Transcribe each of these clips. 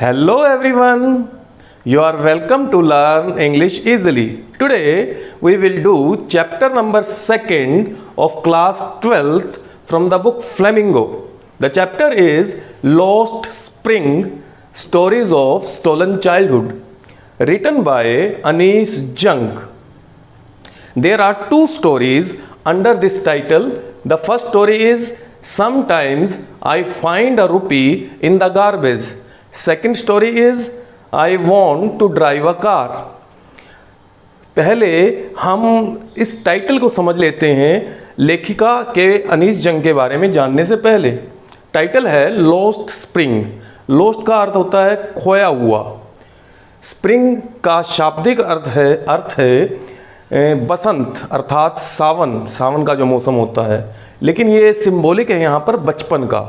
Hello everyone, you are welcome to learn English easily. Today we will do chapter number 2nd of class 12th from the book Flamingo. The chapter is Lost Spring, Stories of Stolen Childhood, written by Anees Jung. There are two stories under this title. The first story is Sometimes I Find a Rupee in the Garbage. Second story is I Want to Drive a Car. पहले हम इस title को समझ लेते हैं लेखिका के अनीस जंग के बारे में जानने से पहले। टाइटल है लॉस्ट स्प्रिंग। लॉस्ट का अर्थ होता है खोया हुआ। स्प्रिंग का शाब्दिक अर्थ है बसंत अर्थात सावन का जो मौसम होता है, लेकिन ये सिंबॉलिक है यहाँ पर बचपन का।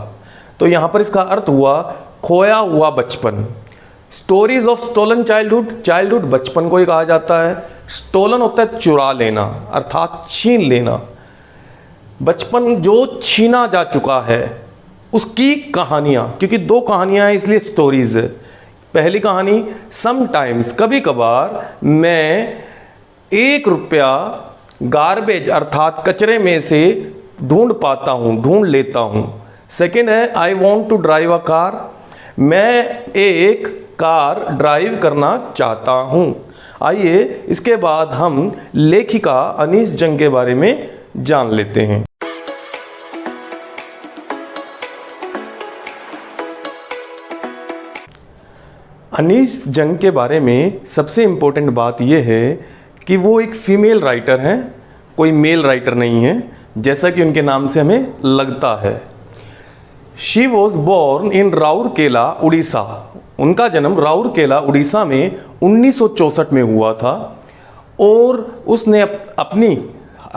तो यहाँ पर इसका अर्थ हुआ खोया हुआ बचपन। स्टोरीज ऑफ स्टोलन चाइल्डहुड बचपन को ही कहा जाता है। स्टोलन होता है चुरा लेना अर्थात छीन लेना। बचपन जो छीना जा चुका है उसकी कहानियाँ, क्योंकि दो कहानियाँ हैं इसलिए स्टोरीज है। पहली कहानी समटाइम्स कभी कभार मैं 1 रुपया गार्बेज अर्थात कचरे में से ढूंढ लेता हूँ। सेकेंड है I want to drive a car, मैं एक कार ड्राइव करना चाहता हूँ। आइए इसके बाद हम लेखिका अनीस जंग के बारे में जान लेते हैं। अनीस जंग के बारे में सबसे इम्पोर्टेंट बात यह है कि वो एक फीमेल राइटर हैं, कोई मेल राइटर नहीं है जैसा कि उनके नाम से हमें लगता है। She was born in Rourkela Orissa. उनका जन्म राउरकेला उड़ीसा में 1964 में हुआ था और उसने अपनी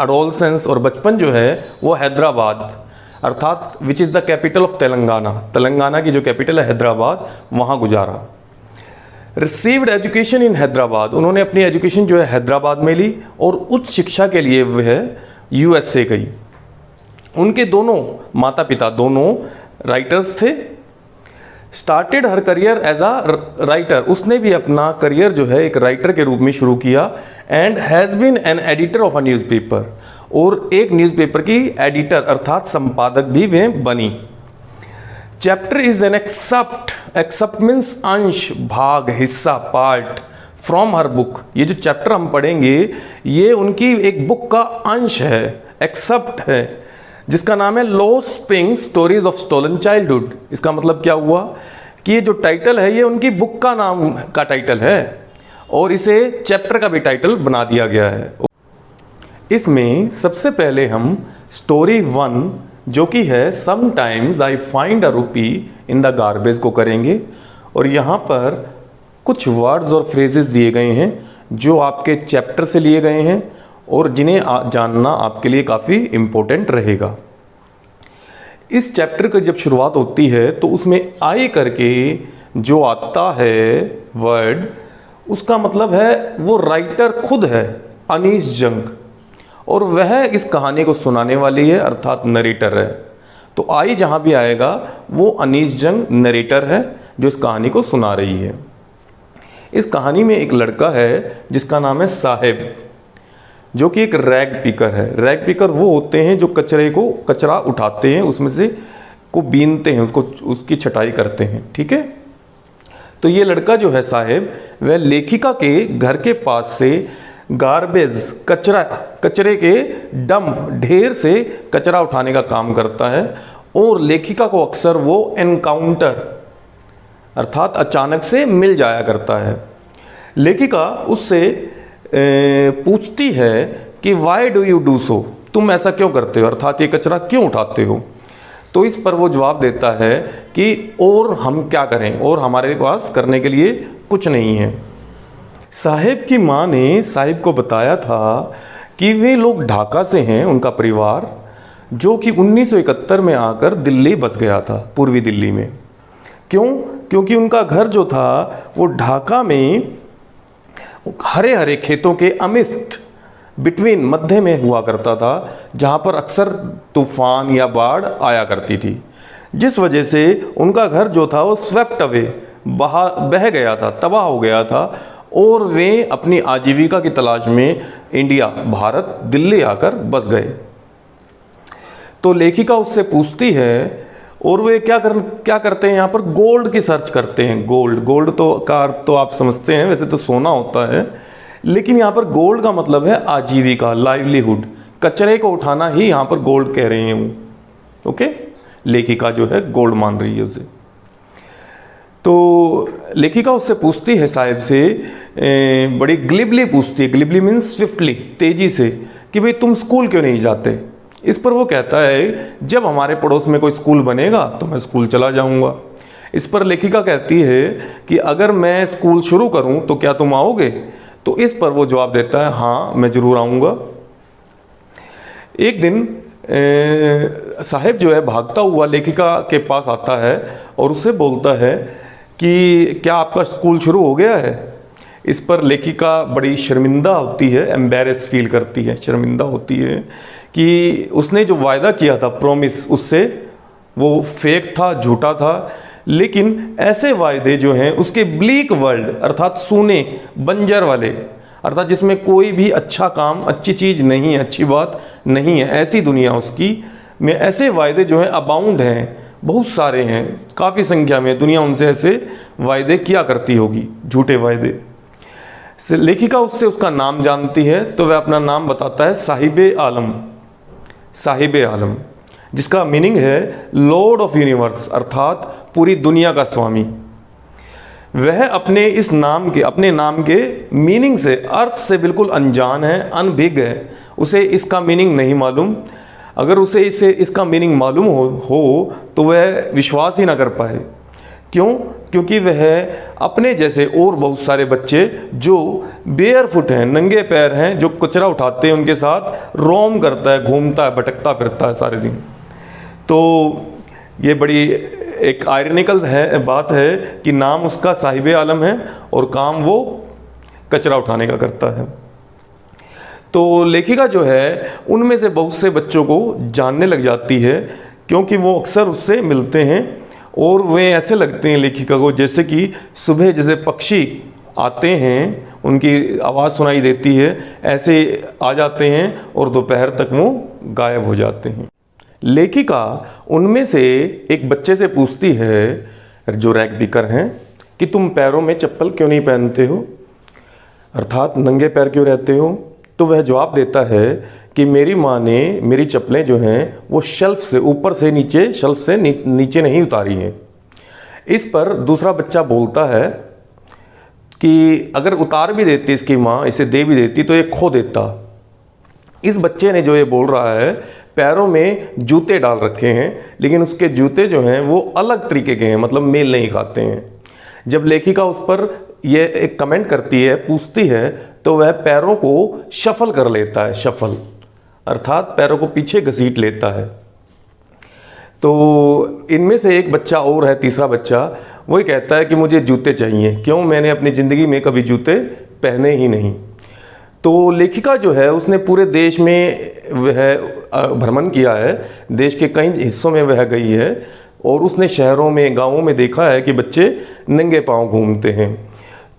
एडोलसेंस और बचपन जो है वो हैदराबाद अर्थात which is the capital of Telangana की जो कैपिटल है हैदराबाद, वहाँ गुजारा। रिसीव्ड एजुकेशन इन हैदराबाद, उन्होंने अपनी एजुकेशन जो है हैदराबाद में ली और उच्च शिक्षा के लिए वह USA गई। उनके दोनों माता पिता दोनों राइटर्स थे। Started her career as a writer, उसने भी अपना करियर जो है एक राइटर के रूप में शुरू किया। And has been an editor of a newspaper, और एक न्यूज़पेपर की एडिटर अर्थात संपादक भी वे बनी। Chapter is an excerpt means अंश, भाग, हिस्सा, पार्ट फ्रॉम हर बुक। ये जो चैप्टर हम पढ़ेंगे ये उनकी एक बुक का अंश है, एक्सेप्ट है, जिसका नाम है lost spring stories of stolen childhood. इसका मतलब क्या हुआ कि ये जो टाइटल है ये उनकी बुक का नाम का टाइटल है और इसे चैप्टर का भी टाइटल बना दिया गया है। इसमें सबसे पहले हम स्टोरी 1 जो कि है समटाइम्स आई फाइंड अ रूपी इन द गार्बेज को करेंगे। और यहाँ पर कुछ वर्ड्स और फ्रेजेस दिए गए हैं जो आपके चैप्टर से लिए गए हैं और जिन्हें जानना आपके लिए काफ़ी इम्पोर्टेंट रहेगा। इस चैप्टर की जब शुरुआत होती है तो उसमें आई करके जो आता है वर्ड, उसका मतलब है वो राइटर खुद है अनीस जंग, और वह इस कहानी को सुनाने वाली है अर्थात नरेटर है। तो आई जहाँ भी आएगा वो अनीस जंग नरेटर है जो इस कहानी को सुना रही है। इस कहानी में एक लड़का है जिसका नाम है साहेब, जो कि एक रैग पिकर है। रैग पिकर वो होते हैं जो कचरा उठाते हैं, उसमें से को बीनते हैं, उसकी छटाई करते हैं। ठीक है, तो ये लड़का जो है साहेब, वह लेखिका के घर के पास से गार्बेज कचरे के डंप ढेर से कचरा उठाने का काम करता है। और लेखिका को अक्सर वो एनकाउंटर अर्थात अचानक से मिल जाया करता है। लेखिका उससे पूछती है कि why do you do so, तुम ऐसा क्यों करते हो अर्थात ये कचरा क्यों उठाते हो। तो इस पर वो जवाब देता है कि और हम क्या करें, और हमारे पास करने के लिए कुछ नहीं है। साहेब की माँ ने साहिब को बताया था कि वे लोग ढाका से हैं, उनका परिवार, जो कि 1971 में आकर दिल्ली बस गया था, पूर्वी दिल्ली में। क्योंकि उनका घर जो था वो ढाका में हरे हरे खेतों के अमिस्ट बिटवीन मध्य में हुआ करता था, जहाँ पर अक्सर तूफान या बाढ़ आया करती थी। जिस वजह से उनका घर जो था वो स्वेप्ट अवे, बह गया था, तबाह हो गया था, और वे अपनी आजीविका की तलाश में इंडिया, भारत, दिल्ली आकर बस गए। तो लेखिका उससे पूछती है, और वे क्या करते हैं यहाँ पर, गोल्ड की सर्च करते हैं। गोल्ड तो का अर्थ तो आप समझते हैं, वैसे तो सोना होता है, लेकिन यहाँ पर गोल्ड का मतलब है आजीविका, लाइवलीहुड। कचरे को उठाना ही यहाँ पर गोल्ड कह रहे हैं वो। ओके, लेखिका जो है गोल्ड मान रही है उसे। तो लेखिका उससे पूछती है, साहिब से बड़ी ग्लिबली पूछती है, ग्लिबली मीन्स स्विफ्टली, तेजी से, कि भाई तुम स्कूल क्यों नहीं जाते। इस पर वो कहता है, जब हमारे पड़ोस में कोई स्कूल बनेगा तो मैं स्कूल चला जाऊंगा। इस पर लेखिका कहती है कि अगर मैं स्कूल शुरू करूं तो क्या तुम आओगे। तो इस पर वो जवाब देता है, हाँ मैं ज़रूर आऊँगा। एक दिन साहिब जो है भागता हुआ लेखिका के पास आता है और उससे बोलता है कि क्या आपका स्कूल शुरू हो गया है। इस पर लेखिका बड़ी शर्मिंदा होती है, एम्बेरस फील करती है, शर्मिंदा होती है कि उसने जो वायदा किया था, प्रॉमिस, उससे वो फेक था, झूठा था। लेकिन ऐसे वायदे जो हैं उसके ब्लीक वर्ल्ड, अर्थात सूने, बंजर वाले, अर्थात जिसमें कोई भी अच्छा काम, अच्छी चीज़ नहीं है, अच्छी बात नहीं है, ऐसी दुनिया उसकी में ऐसे वायदे जो हैं अबाउंड हैं, बहुत सारे हैं, काफ़ी संख्या में दुनिया उनसे ऐसे वायदे किया करती होगी, झूठे वायदे। लेखिका उससे उसका नाम जानती है, तो वह अपना नाम बताता है, साहिबे आलम। साहिबे आलम, जिसका मीनिंग है लॉर्ड ऑफ यूनिवर्स, अर्थात पूरी दुनिया का स्वामी। वह अपने इस नाम के, अपने नाम के मीनिंग से, अर्थ से बिल्कुल अनजान है, अनभिज्ञ है। उसे इसका मीनिंग नहीं मालूम। अगर उसे इसका मीनिंग मालूम हो तो वह विश्वास ही ना कर पाए। क्यों? क्योंकि वह अपने जैसे और बहुत सारे बच्चे जो बेयरफुट हैं, नंगे पैर हैं, जो कचरा उठाते हैं, उनके साथ रोम करता है, घूमता है, भटकता फिरता है सारे दिन। तो ये बड़ी एक आयरनिकल बात है कि नाम उसका साहिबे आलम है और काम वो कचरा उठाने का करता है। तो लेखिका जो है उनमें से बहुत से बच्चों को जानने लग जाती है, क्योंकि वो अक्सर उससे मिलते हैं और वे ऐसे लगते हैं लेखिका को जैसे कि सुबह जैसे पक्षी आते हैं, उनकी आवाज़ सुनाई देती है, ऐसे आ जाते हैं और दोपहर तक वो गायब हो जाते हैं। लेखिका उनमें से एक बच्चे से पूछती है, जो रैग पिकर हैं, कि तुम पैरों में चप्पल क्यों नहीं पहनते हो, अर्थात नंगे पैर क्यों रहते हो। तो वह जवाब देता है कि मेरी माँ ने मेरी चप्पलें जो हैं वो शेल्फ से ऊपर से नीचे, शेल्फ से नीचे नहीं उतारी हैं। इस पर दूसरा बच्चा बोलता है कि अगर उतार भी देती इसकी माँ, इसे दे भी देती तो ये खो देता। इस बच्चे ने जो ये बोल रहा है, पैरों में जूते डाल रखे हैं, लेकिन उसके जूते जो हैं वो अलग तरीके के हैं, मतलब मेल नहीं खाते हैं। जब लेखिका उस पर ये एक कमेंट करती है, पूछती है, तो वह पैरों को शफल कर लेता है, शफल अर्थात पैरों को पीछे घसीट लेता है। तो इनमें से एक बच्चा और है, तीसरा बच्चा, वही कहता है कि मुझे जूते चाहिए, क्यों, मैंने अपनी ज़िंदगी में कभी जूते पहने ही नहीं। तो लेखिका जो है उसने पूरे देश में वह भ्रमण किया है, देश के कई हिस्सों में वह गई है और उसने शहरों में, गाँवों में देखा है कि बच्चे नंगे पाँव घूमते हैं।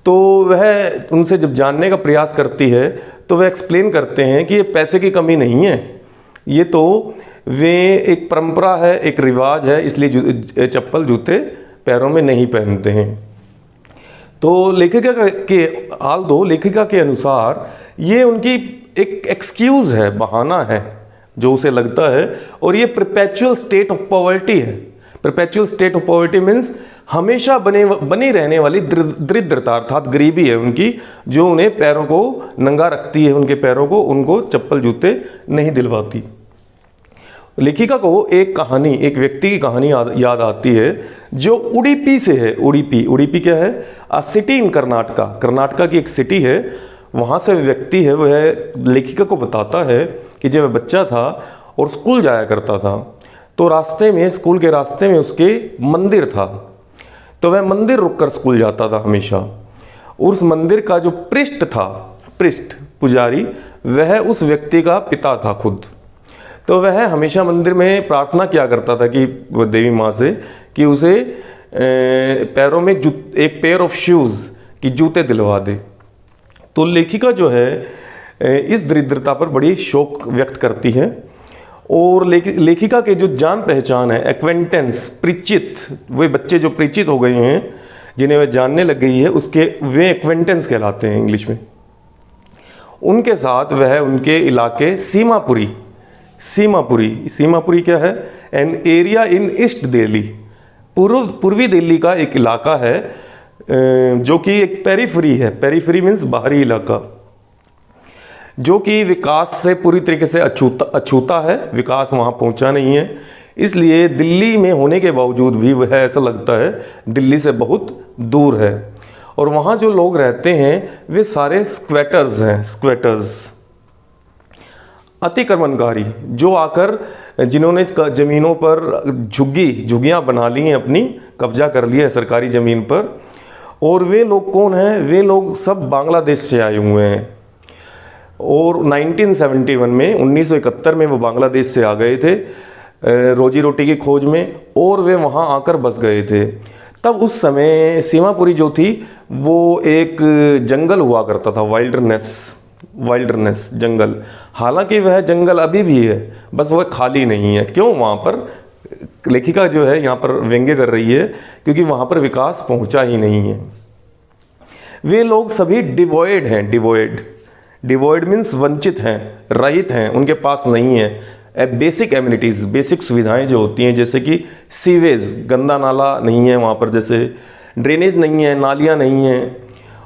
तो वह उनसे जब जानने का प्रयास करती है तो वह एक्सप्लेन करते हैं कि ये पैसे की कमी नहीं है, ये तो वे एक परंपरा है, एक रिवाज है, इसलिए चप्पल जूते पैरों में नहीं पहनते हैं। तो लेखिका के अनुसार ये उनकी एक एक्सक्यूज़ है, बहाना है जो उसे लगता है, और ये परपेचुअल स्टेट ऑफ पॉवर्टी है। Perpetual state of poverty means हमेशा बनी रहने वाली दरिद्रता, अर्थात गरीबी है उनकी, जो उन्हें पैरों को नंगा रखती है, उनके पैरों को, उनको चप्पल जूते नहीं दिलवाती। लेखिका को एक कहानी, एक व्यक्ति की कहानी याद आती है जो उडुपी से है। उडुपी क्या है? अ सिटी इन कर्नाटका, कर्नाटका की एक सिटी है, वहाँ से व्यक्ति है। वह लेखिका को बताता है कि जब वह बच्चा था और स्कूल जाया करता था, तो रास्ते में, स्कूल के रास्ते में उसके मंदिर था, तो वह मंदिर रुककर स्कूल जाता था हमेशा। उस मंदिर का जो पृष्ठ था, पुजारी, वह उस व्यक्ति का पिता था खुद। तो वह हमेशा मंदिर में प्रार्थना किया करता था कि देवी माँ से कि उसे पैरों में एक पेयर ऑफ शूज़ की जूते दिलवा दे। तो लेखिका जो है इस दरिद्रता पर बड़ी शोक व्यक्त करती है और लेखिका के जो जान पहचान है, एक्वेंटेंस, परिचित, वे बच्चे जो परिचित हो गए हैं जिन्हें वह जानने लग गई है, उसके वे एक्वेंटेंस कहलाते हैं इंग्लिश में। उनके साथ वह उनके इलाके सीमापुरी क्या है? An area in east Delhi, पूर्वी दिल्ली का एक इलाका है जो कि एक पेरीफरी है। पेरीफरी मीन्स बाहरी इलाका, जो कि विकास से पूरी तरीके से अछूता है, विकास वहाँ पहुँचा नहीं है। इसलिए दिल्ली में होने के बावजूद भी वह ऐसा लगता है दिल्ली से बहुत दूर है। और वहाँ जो लोग रहते हैं वे सारे स्क्वैटर्स हैं, स्क्वैटर्स, अतिक्रमणकारी, जो आकर जिन्होंने ज़मीनों पर झुग्गियाँ बना ली हैं, अपनी कब्जा कर लिया है सरकारी ज़मीन पर। और वे लोग कौन हैं? वे लोग सब बांग्लादेश से आए हुए हैं। और 1971 में 1971 में वो बांग्लादेश से आ गए थे रोजी रोटी की खोज में, और वे वहाँ आकर बस गए थे। तब उस समय सीमापुरी जो थी वो एक जंगल हुआ करता था, वाइल्डरनेस जंगल। हालांकि वह जंगल अभी भी है, बस वह खाली नहीं है। क्यों? वहाँ पर लेखिका जो है यहाँ पर व्यंग्य कर रही है क्योंकि वहाँ पर विकास पहुँचा ही नहीं है। वे लोग सभी डिवॉइड हैं, डिवॉइड मीन्स वंचित हैं, रहित हैं, उनके पास नहीं है बेसिक एमिनिटीज़, बेसिक सुविधाएं जो होती हैं, जैसे कि सीवेज, गंदा नाला नहीं है वहाँ पर, जैसे ड्रेनेज नहीं है, नालियाँ नहीं हैं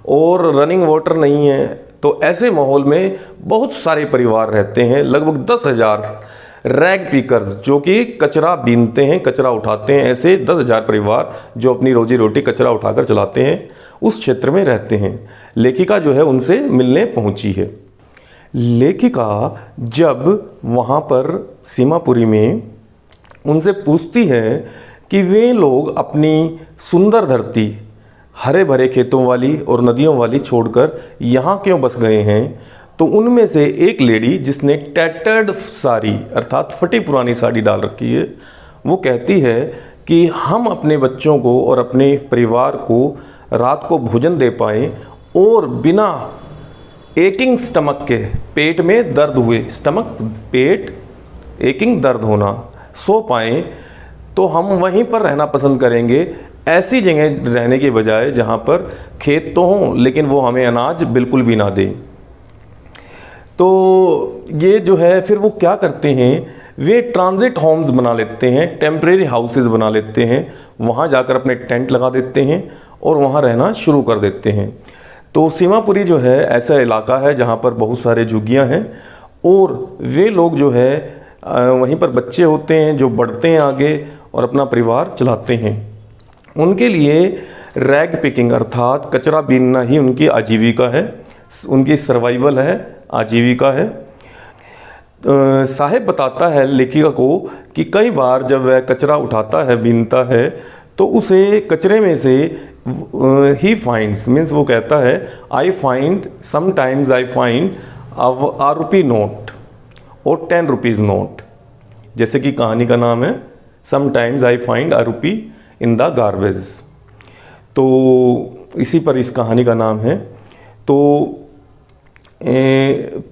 और रनिंग वाटर नहीं है। तो ऐसे माहौल में बहुत सारे परिवार रहते हैं, लगभग 10,000 रैग पिकर्स, जो कि कचरा बीनते हैं, कचरा उठाते हैं। ऐसे 10,000 परिवार जो अपनी रोजी रोटी कचरा उठाकर चलाते हैं, उस क्षेत्र में रहते हैं। लेखिका जो है उनसे मिलने पहुंची है। लेखिका जब वहाँ पर सीमापुरी में उनसे पूछती है कि वे लोग अपनी सुंदर धरती, हरे भरे खेतों वाली और नदियों वाली छोड़कर यहाँ क्यों बस गए हैं, तो उनमें से एक लेडी जिसने टैटर्ड साड़ी अर्थात फटी पुरानी साड़ी डाल रखी है, वो कहती है कि हम अपने बच्चों को और अपने परिवार को रात को भोजन दे पाएँ और बिना एकिंग स्टमक के, पेट में दर्द हुए, स्टमक पेट एकिंग दर्द होना, सो पाएँ, तो हम वहीं पर रहना पसंद करेंगे, ऐसी जगह रहने के बजाय जहाँ पर खेत तो हों लेकिन वो हमें अनाज बिल्कुल भी ना दें। तो ये जो है फिर वो क्या करते हैं, वे ट्रांजिट होम्स बना लेते हैं, टेम्परेरी हाउसेस बना लेते हैं, वहाँ जाकर अपने टेंट लगा देते हैं और वहाँ रहना शुरू कर देते हैं। तो सीमापुरी जो है ऐसा इलाका है जहाँ पर बहुत सारे झुग्गियाँ हैं और वे लोग जो है वहीं पर बच्चे होते हैं जो बढ़ते हैं आगे और अपना परिवार चलाते हैं। उनके लिए रैग पिकिंग अर्थात कचरा बीनना ही उनकी आजीविका है, उनकी सर्वाइवल है, आजीविका है। साहिब बताता है लेखिका को कि कई बार जब वह कचरा उठाता है, बीनता है, तो उसे कचरे में से ही फाइंड्स, मीन्स वो कहता है I find sometimes I find ₹1 note और 10 रुपीज़ नोट। जैसे कि कहानी का नाम है sometimes I find ₹1 in the garbage. तो इसी पर इस कहानी का नाम है। तो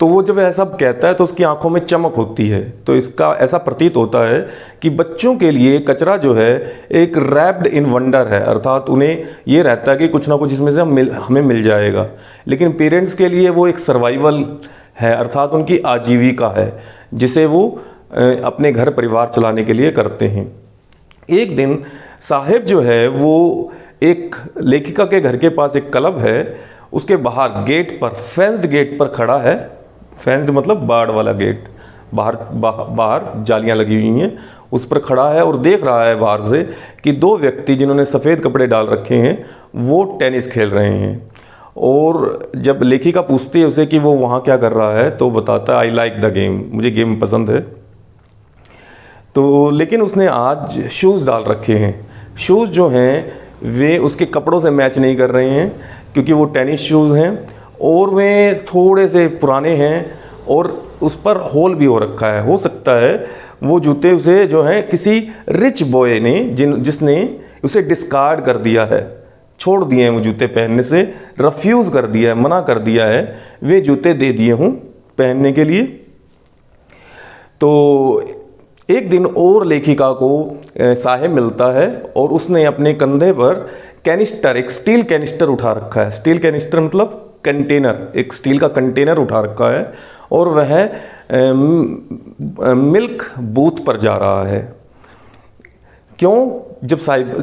वो जब ऐसा कहता है तो उसकी आंखों में चमक होती है। तो इसका ऐसा प्रतीत होता है कि बच्चों के लिए कचरा जो है एक रैप्ड इन वंडर है, अर्थात उन्हें ये रहता है कि कुछ ना कुछ इसमें से हमें मिल जाएगा। लेकिन पेरेंट्स के लिए वो एक सर्वाइवल है, अर्थात उनकी आजीविका है, जिसे वो अपने घर परिवार चलाने के लिए करते हैं। एक दिन साहिब जो है वो एक लेखिका के घर के पास एक क्लब है, उसके बाहर गेट पर, फेंस्ड गेट पर खड़ा है। फेंस्ड मतलब बाड़ वाला गेट, बाहर जालियां लगी हुई हैं, उस पर खड़ा है और देख रहा है बाहर से कि 2 व्यक्ति जिन्होंने सफ़ेद कपड़े डाल रखे हैं वो टेनिस खेल रहे हैं। और जब लेखिका पूछती है उसे कि वो वहाँ क्या कर रहा है, तो बताता है आई लाइक द गेम, मुझे गेम पसंद है। तो लेकिन उसने आज शूज़ डाल रखे हैं। शूज़ जो हैं वे उसके कपड़ों से मैच नहीं कर रहे हैं क्योंकि वो टेनिस शूज़ हैं और वे थोड़े से पुराने हैं और उस पर होल भी हो रखा है। हो सकता है वो जूते उसे जो है किसी रिच बॉय ने जिसने उसे डिस्कार्ड कर दिया है, छोड़ दिए हैं वो जूते पहनने से, रफ्यूज़ कर दिया है, मना कर दिया है, वे जूते दे दिए हूँ पहनने के लिए। तो एक दिन और लेखिका को साहेब मिलता है और उसने अपने कंधे पर कैनिस्टर, एक स्टील कैनिस्टर उठा रखा है। स्टील कैनिस्टर मतलब कंटेनर, एक स्टील का कंटेनर उठा रखा है और वह मिल्क बूथ पर जा रहा है। क्यों? जब साहिब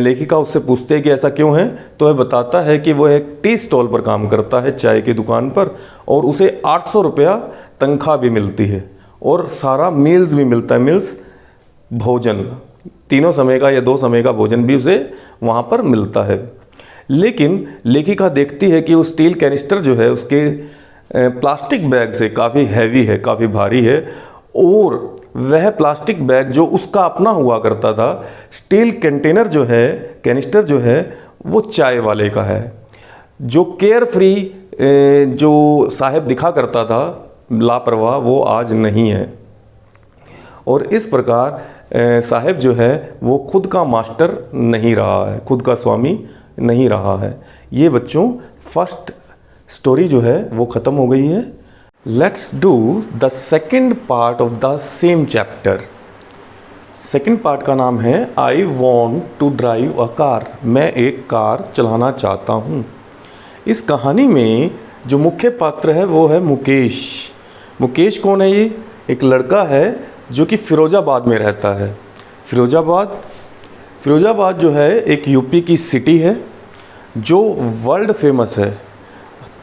लेखिका उससे पूछते हैं कि ऐसा क्यों है, तो वह बताता है कि वह एक टी स्टॉल पर काम करता है, चाय की दुकान पर, और उसे 800 रुपया तनख्वाह भी मिलती है और सारा मील्स भी मिलता है। मील्स भोजन, 3 समय का या 2 समय का भोजन भी उसे वहाँ पर मिलता है। लेकिन लेखिका देखती है कि वो स्टील कैनिस्टर जो है उसके प्लास्टिक बैग से काफ़ी हैवी है, काफ़ी भारी है, और वह प्लास्टिक बैग जो उसका अपना हुआ करता था, स्टील कंटेनर जो है, कैनिस्टर जो है, वो चाय वाले का है। जो केयर फ्री जो साहब दिखा करता था, लापरवाह, वो आज नहीं है। और इस प्रकार साहब जो है वो खुद का मास्टर नहीं रहा है, खुद का स्वामी नहीं रहा है। ये बच्चों फर्स्ट स्टोरी जो है वो ख़त्म हो गई है। Let's do the second part of the same chapter. Second part का नाम है I want to drive a car. मैं एक कार चलाना चाहता हूँ। इस कहानी में जो मुख्य पात्र है वो है मुकेश। मुकेश कौन है? ये एक लड़का है जो कि फ़िरोज़ाबाद में रहता है। फ़िरोज़ाबाद जो है एक यूपी की सिटी है जो वर्ल्ड फेमस है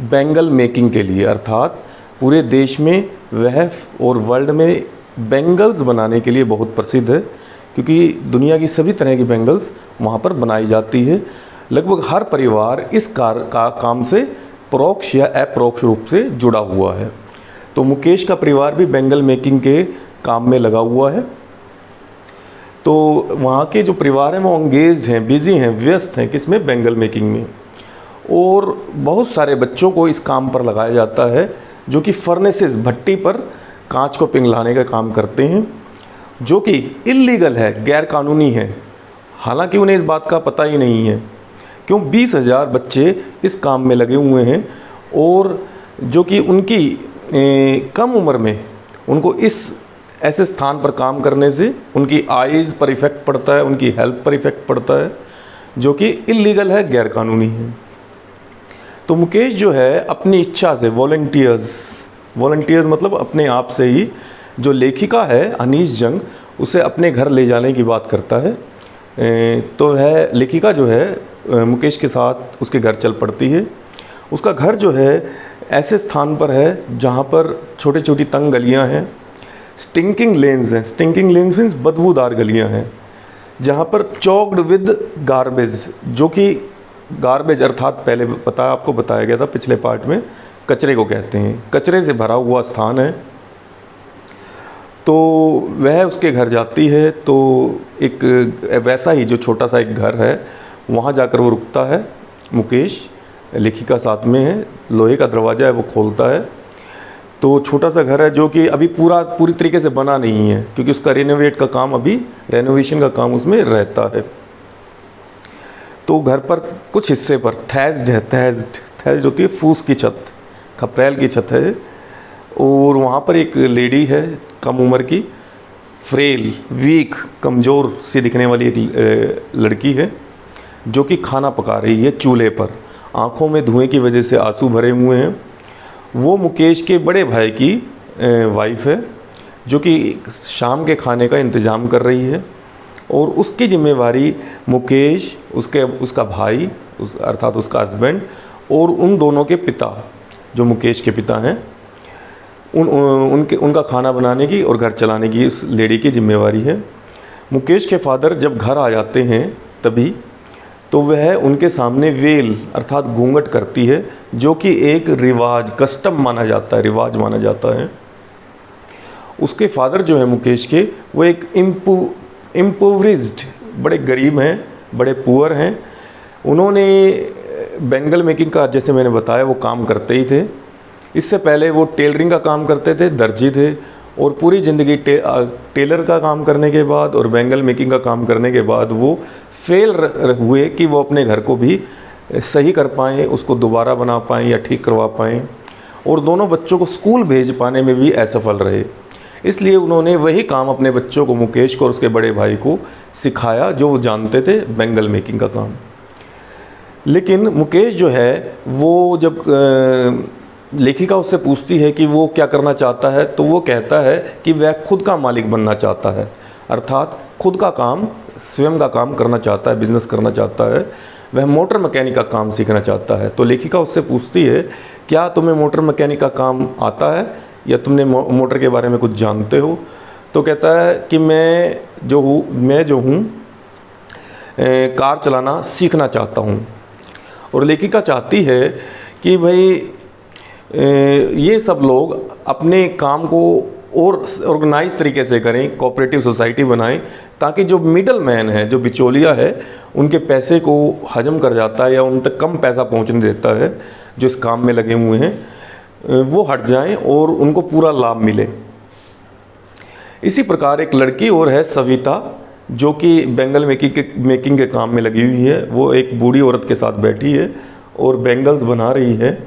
बैंगल मेकिंग के लिए, अर्थात पूरे देश में वह और वर्ल्ड में बैंगल्स बनाने के लिए बहुत प्रसिद्ध है, क्योंकि दुनिया की सभी तरह की बैंगल्स वहाँ पर बनाई जाती है। लगभग हर परिवार इस काम से परोक्ष या अपरोक्ष रूप से जुड़ा हुआ है। तो मुकेश का परिवार भी बैंगल मेकिंग के काम में लगा हुआ है। तो वहाँ के जो परिवार हैं वो एंगेज्ड हैं, बिज़ी हैं, व्यस्त हैं किसमें? बैंगल मेकिंग में। और बहुत सारे बच्चों को इस काम पर लगाया जाता है जो कि फर्नेसेस, भट्टी पर कांच को पिघलाने का काम करते हैं, जो कि इल्लीगल है, गैर कानूनी है। हालांकि उन्हें इस बात का पता ही नहीं है। क्यों? 20,000 बच्चे इस काम में लगे हुए हैं और जो कि उनकी कम उम्र में उनको इस ऐसे स्थान पर काम करने से उनकी आइज़ पर इफ़ेक्ट पड़ता है, उनकी हेल्थ पर इफ़ेक्ट पड़ता है, जो कि इल्लीगल है, गैर कानूनी है। तो मुकेश जो है अपनी इच्छा से वॉलंटियर्स मतलब अपने आप से ही, जो लेखिका है अनीश जंग, उसे अपने घर ले जाने की बात करता है। तो वह लेखिका जो है मुकेश के साथ उसके घर चल पड़ती है। उसका घर जो है ऐसे स्थान पर है जहाँ पर छोटी छोटी तंग गलियाँ हैं, स्टिंकिंग लेन्स हैं। स्टिंकिंग लेन्स मीन्स बदबूदार गलियाँ हैं, जहाँ पर चॉक्ड विद गार्बेज, जो कि गार्बेज अर्थात पहले आपको बताया गया था पिछले पार्ट में, कचरे को कहते हैं, कचरे से भरा हुआ स्थान है। तो वह उसके घर जाती है। तो एक वैसा ही जो छोटा सा एक घर है, वहाँ जाकर वो रुकता है। मुकेश लेखिका साथ में है, लोहे का दरवाज़ा है, वो खोलता है। तो छोटा सा घर है जो कि अभी पूरी तरीके से बना नहीं है, क्योंकि उसका रेनोवेशन का काम उसमें रहता है। तो घर पर कुछ हिस्से पर थैज्ड होती है फूस की छत, खपरेल की छत है। और वहाँ पर एक लेडी है कम उम्र की, फ्रेल, वीक, कमज़ोर सी दिखने वाली एक लड़की है, जो कि खाना पका रही है चूल्हे पर। आँखों में धुएं की वजह से आंसू भरे हुए हैं। वो मुकेश के बड़े भाई की वाइफ है, जो कि शाम के खाने का इंतज़ाम कर रही है। और उसकी जिम्मेवारी मुकेश, उसका भाई अर्थात उसका हस्बैंड और उन दोनों के पिता, जो मुकेश के पिता हैं, उनका खाना बनाने की और घर चलाने की उस लेडी की जिम्मेवारी है। मुकेश के फादर जब घर आ जाते हैं तभी, तो वह उनके सामने वेल अर्थात घूंघट करती है, जो कि एक कस्टम माना जाता है, रिवाज माना जाता है। उसके फादर जो है मुकेश के, वो एक इम्पोवरिज्ड, बड़े गरीब हैं, बड़े पुअर हैं। उन्होंने बैंगल मेकिंग का, जैसे मैंने बताया, वो काम करते ही थे। इससे पहले वो टेलरिंग का काम करते थे, दर्जी थे, और पूरी ज़िंदगी टेलर का काम करने के बाद और बैंगल मेकिंग का काम करने के बाद वो फेल हुए कि वो अपने घर को भी सही कर पाएँ, उसको दोबारा बना पाएँ या ठीक करवा पाएँ, और दोनों बच्चों को स्कूल भेज पाने में भी असफल रहे। इसलिए उन्होंने वही काम अपने बच्चों को, मुकेश को और उसके बड़े भाई को सिखाया जो वो जानते थे, बैंगल मेकिंग का काम। लेकिन मुकेश जो है वो जब लेखिका उससे पूछती है कि वो क्या करना चाहता है, तो वो कहता है कि वह खुद का मालिक बनना चाहता है, अर्थात खुद का काम, स्वयं का काम करना चाहता है, बिजनेस करना चाहता है। वह मोटर मैकेनिक का काम सीखना चाहता है। तो लेखिका उससे पूछती है, क्या तुम्हें मोटर मैकेनिक का काम आता है या तुमने मोटर के बारे में कुछ जानते हो? तो कहता है कि मैं जो हूँ कार चलाना सीखना चाहता हूँ। और लेखिका चाहती है कि भाई ये सब लोग अपने काम को और ऑर्गेनाइज तरीके से करें, कोऑपरेटिव सोसाइटी बनाएं, ताकि जो मिडल मैन है, जो बिचौलिया है, उनके पैसे को हजम कर जाता है या उन तक कम पैसा पहुंचने देता है जो इस काम में लगे हुए हैं, वो हट जाएं और उनको पूरा लाभ मिले। इसी प्रकार एक लड़की और है, सविता, जो कि बैंगल मेकिंग के काम में लगी हुई है। वो एक बूढ़ी औरत के साथ बैठी है और बैंगल्स बना रही है।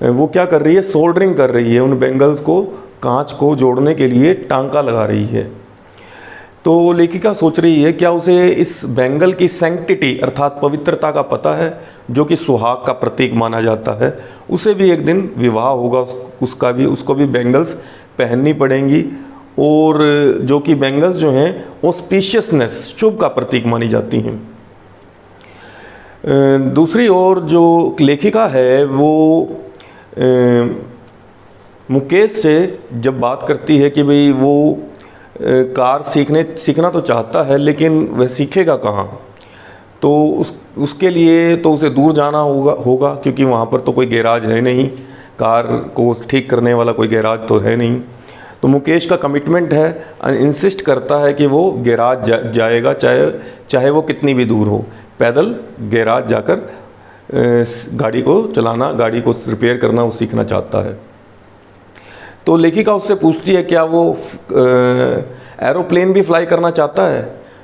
वो क्या कर रही है? सोल्डरिंग कर रही है। उन बैंगल्स को, कांच को जोड़ने के लिए टांका लगा रही है। तो लेखिका सोच रही है, क्या उसे इस बैंगल की सैंक्टिटी अर्थात पवित्रता का पता है, जो कि सुहाग का प्रतीक माना जाता है। उसे भी एक दिन विवाह होगा, उसको भी बैंगल्स पहननी पड़ेंगी, और जो कि बैंगल्स जो हैं ऑस्पिशियसनेस, शुभ का प्रतीक मानी जाती हैं। दूसरी ओर जो लेखिका है वो मुकेश से जब बात करती है कि भाई वो कार सीखना तो चाहता है, लेकिन वह सीखेगा कहाँ? तो उसके लिए तो उसे दूर जाना होगा क्योंकि वहाँ पर तो कोई गैराज है नहीं, कार को ठीक करने वाला कोई गैराज तो है नहीं। तो मुकेश का कमिटमेंट है, इंसिस्ट करता है कि वो गैराज जाएगा, चाहे वो कितनी भी दूर हो, पैदल गैराज जाकर गाड़ी को चलाना, गाड़ी को रिपेयर करना वो सीखना चाहता है। तो लेखिका उससे पूछती है, क्या वो एरोप्लेन भी फ्लाई करना चाहता है?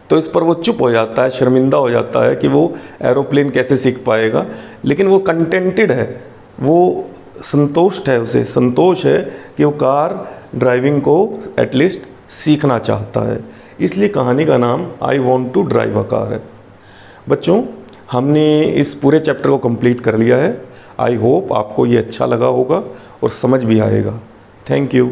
तो इस पर वो चुप हो जाता है, शर्मिंदा हो जाता है कि वो एरोप्लेन कैसे सीख पाएगा। लेकिन वो कंटेंटेड है, वो संतुष्ट है, उसे संतोष है कि वो कार ड्राइविंग को एटलीस्ट सीखना चाहता है। इसलिए कहानी का नाम I want to drive a car है। बच्चों, हमने इस पूरे चैप्टर को कंप्लीट कर लिया है। आई होप आपको ये अच्छा लगा होगा और समझ भी आएगा। Thank you.